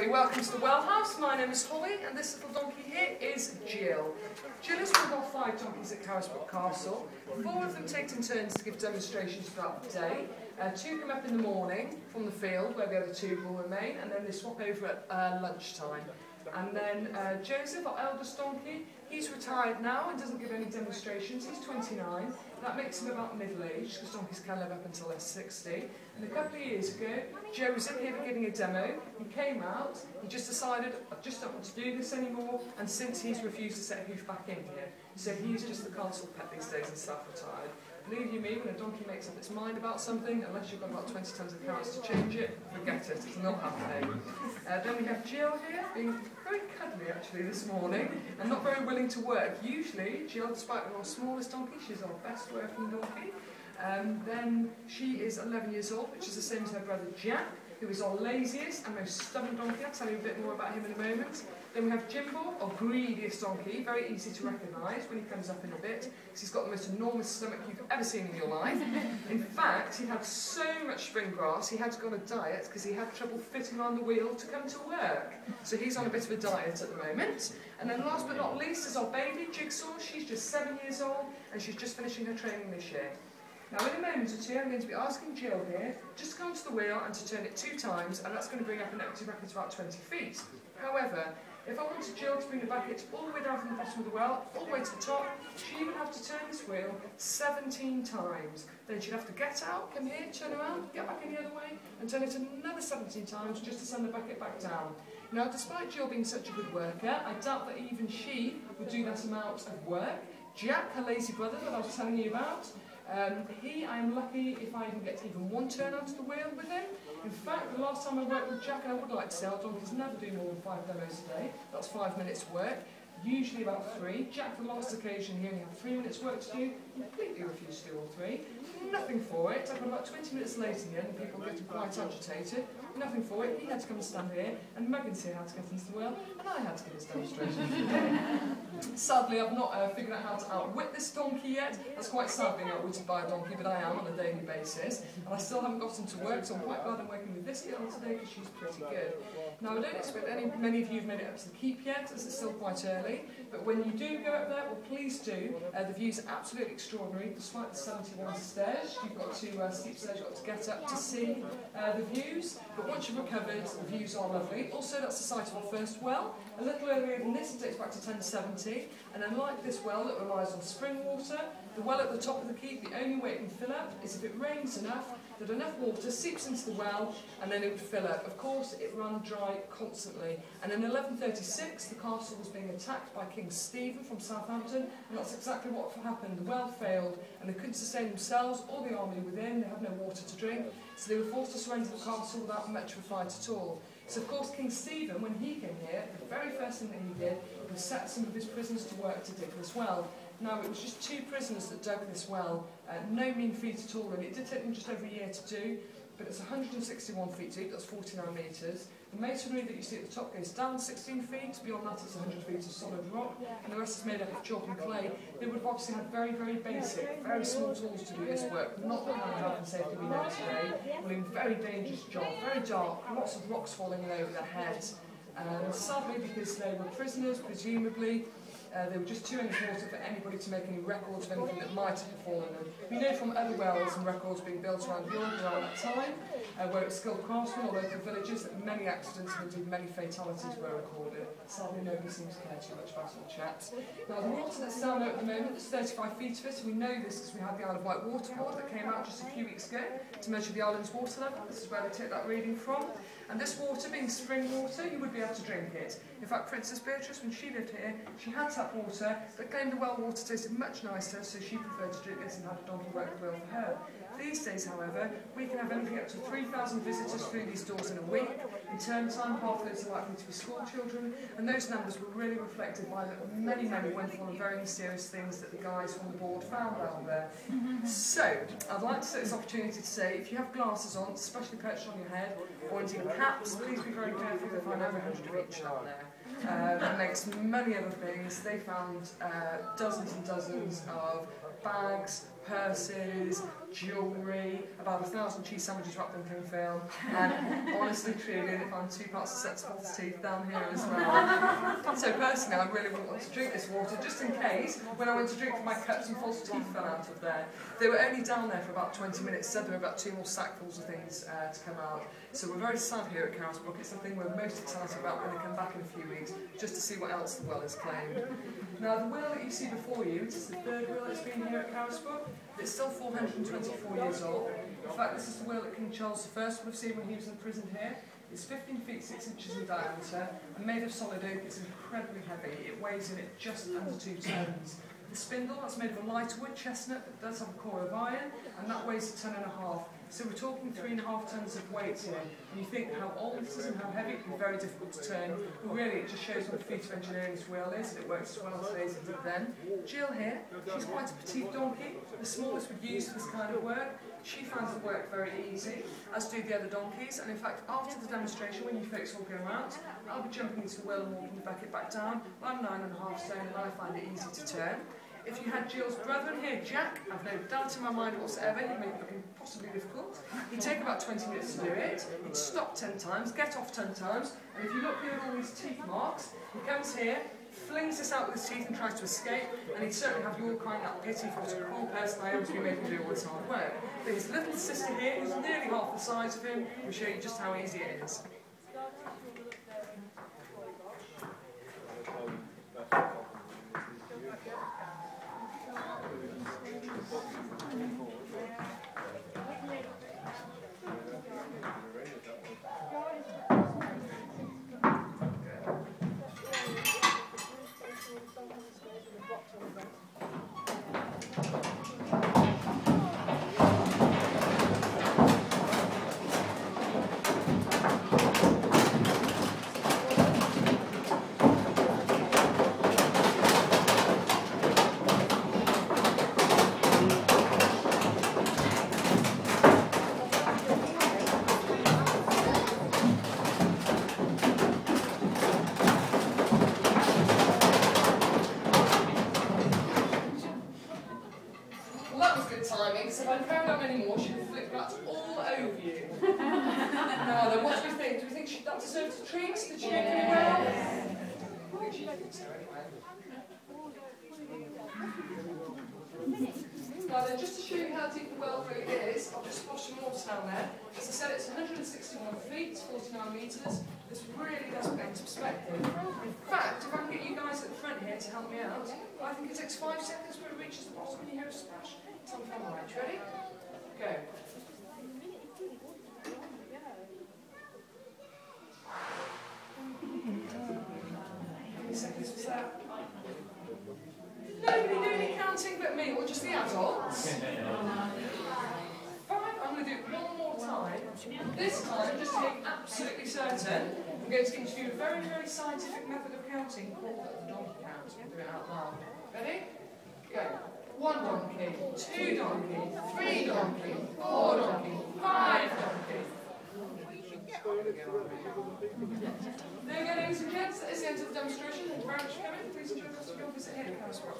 everybody, welcome to the Well House. My name is Holly and this little donkey here is Jill. Jill is one of our 5 donkeys at Carisbrook Castle. 4 of them take in turns to give demonstrations throughout the day. 2 come up in the morning from the field where the other 2 will remain, and then they swap over at lunchtime. And then Joseph, our eldest donkey, he's retired now and doesn't give any demonstrations. He's 29. That makes him about middle-aged, because donkeys can live up until they're 60. And a couple of years ago, Joseph, here giving a demo, he came out, he just decided, I just don't want to do this anymore, and since he's refused to set a hoof back in here. So he's just the castle pet these days and self-retired. Believe you me, when a donkey makes up its mind about something, unless you've got about 20 tons of carrots to change it, forget it, it's not happening. Then we have Jill here, being very cuddly actually this morning, and not very willing to work. Usually, Jill, despite being our smallest donkey, she's our best working donkey. Then she is 11 years old, which is the same as her brother Jack, who is our laziest and most stubborn donkey. I'll tell you a bit more about him in a moment. Then we have Jimbo, our greediest donkey, very easy to recognise when he comes up in a bit, because he's got the most enormous stomach you've ever seen in your life. In fact, he had so much spring grass, he had to go on a diet because he had trouble fitting on the wheel to come to work. So he's on a bit of a diet at the moment. And then last but not least is our baby, Jigsaw. She's just 7 years old and she's just finishing her training this year. Now in a moment or 2 I'm going to be asking Jill here just to come to the wheel and to turn it 2 times, and that's going to bring up an empty bucket to about 20 feet. However, if I wanted Jill to bring the bucket all the way down from the bottom of the well, all the way to the top, she would have to turn this wheel 17 times. Then she'd have to get out, come here, turn around, get back in the other way, and turn it another 17 times just to send the bucket back down. Now, despite Jill being such a good worker, I doubt that even she would do that amount of work. Jack, her lazy brother that I was telling you about, I am lucky if I even get even 1 turn out of the wheel with him. In fact, the last time I worked with Jack, and I would like to say our donkeys never do more than 5 demos a day. That's 5 minutes work, usually about 3. Jack, the last occasion, he only had 3 minutes work to do, completely refused to do all 3. Nothing for it. I've got about 20 minutes late in the end, and people getting quite agitated. Nothing for it. He had to come and stand here, and Megan's here had to get into the wheel, and I had to give this demonstration. Sadly, I've not figured out how to outwit this donkey yet. That's quite sad being outwitted by a donkey, but I am on a daily basis. And I still haven't got him to work, so I'm quite glad I'm working with this girl today because she's pretty good. Now, I don't expect many of you have made it up to the keep yet, as it's still quite early. But when you do go up there, well, please do. The views are absolutely extraordinary. Despite the 71 stairs, you've got to steep stairs, you've got to get up to see the views. But once you've recovered, the views are lovely. Also, that's the site of our first well. A little earlier than this, it dates back to 1070. And then, like this well that relies on spring water, the well at the top of the keep, the only way it can fill up is if it rains enough, that enough water seeps into the well, and then it would fill up. Of course, it ran dry constantly. And in 1136, the castle was being attacked by King Stephen from Southampton, and that's exactly what happened. The well failed, and they couldn't sustain themselves or the army within. They had no water to drink, so they were forced to surrender the castle without much of a fight at all. So, of course, King Stephen, when he came here, the very first thing that he did was set some of his prisoners to work to dig this well. Now, it was just 2 prisoners that dug this well, no mean feat at all, and it did take them just over a year to do, but it's 161 feet deep, that's 49 metres. The masonry that you see at the top goes down 16 feet, beyond that it's 100 feet of solid rock, and the rest is made up of chalk and clay. They would have obviously had very, very basic, very small tools to do this work, not the kind of health and safety we know today. Well, in very dangerous job, very dark, lots of rocks falling in over their heads. Sadly, because they were prisoners, presumably, they were just too important for anybody to make any records of anything that might have befallen them. We know from other wells and records being built around Europe around that time, where it's skilled craftsmen or local villages, that many accidents and indeed many fatalities were recorded. Sadly, nobody seems to care too much about all chaps. Now, the water that's down there at the moment, there's 35 feet of it, and we know this because we had the Isle of Wight water board that came out just a few weeks ago to measure the island's water level. This is where they take that reading from. And this water, being spring water, you would be able to drink it. In fact, Princess Beatrice, when she lived here, she had tap water, but claimed the well water tasted much nicer, so she preferred to drink this and had a donkey work the wheel for her. These days, however, we can have anything up to 3,000 visitors through these doors in a week. In term time, half of those are likely to be school children, and those numbers were really reflected by the many wonderful and very mysterious things that the guys from the board found out there. So, I'd like to take this opportunity to say, if you have glasses on, especially perched on your head, or indeed caps, please be very careful. They find over 100 of each down there. Amongst many other things, they found dozens and dozens of bags, purses, jewellery, about 1,000 cheese sandwiches wrapped in cling film, and honestly, truly, they found 2 parts of sets of false teeth down here as well. So personally, I really wouldn't want to drink this water, just in case, when I went to drink from my cup, some false teeth fell out of there. They were only down there for about 20 minutes, said there were about 2 more sackfuls of things to come out. So we're very sad here at Carisbrook. It's something we're most excited about when they come back in a few weeks, just to see what else the well has claimed. Now, the wheel that you see before you, it's the 3rd wheel that's been here at Carisbrook. It's still 424 years old. In fact, this is the wheel that King Charles I would have seen when he was in prison here. It's 15 feet 6 inches in diameter and made of solid oak. It's incredibly heavy. It weighs in at just under 2 tons. The spindle, that's made of a lighter wood chestnut, but does have a core of iron, and that weighs a 1.5 tons. So we're talking 3.5 tons of weight here. And you think how old this is and how heavy, it can be very difficult to turn. But really, it just shows what the feat of engineering this wheel is, and it works as well today as it did then. Jill here, she's quite a petite donkey, the smallest we'd use for this kind of work. She finds the work very easy, as do the other donkeys, and in fact, after the demonstration, when you folks all go around, I'll be jumping into the wheel and walking the bucket back down. I'm 9.5 stone, and I find it easy to turn. If you had Jill's brother in here, Jack, I've no doubt in my mind whatsoever, he'd make it look impossibly difficult. He'd take about 20 minutes to do it, he'd stop 10 times, get off 10 times, and if you look here at all these teeth marks, he comes here, flings this out with his teeth and tries to escape, and he'd certainly have your kind of pity for what a cruel person I am to be making him do all this hard work. But his little sister here, who's nearly half the size of him, will show you just how easy it is. Timing, so if I carried on any more, she would flick that all over you. Now then, what do we think? Do we think that deserves a treat? Did she make any well? I think she thinks so anyway. Now then, just to show you how deep the well really is, I'll just splash some water down there. As I said, it's 161 feet, it's 49 metres. This really does put it into perspective. In fact, if I can get you guys at the front here to help me out, I think it takes 5 seconds for it reaches the bottom and you hear a splash. It's on the right. Ready? Go. How many seconds was that? Nobody doing any counting but me, or just the adults? Fine, I'm going to do it one more time. This time, just to make absolutely certain, I'm going to introduce a very, very scientific method of counting called the donkey count. We'll do it out loud. Ready? Go. 1 donkey, 2 donkey, 3 donkey, 4 donkey, 5 donkey. There you go, ladies and gents. That is the end of the demonstration. Thank you very much for coming. Please enjoy the rest of your visit here at Carisbrook.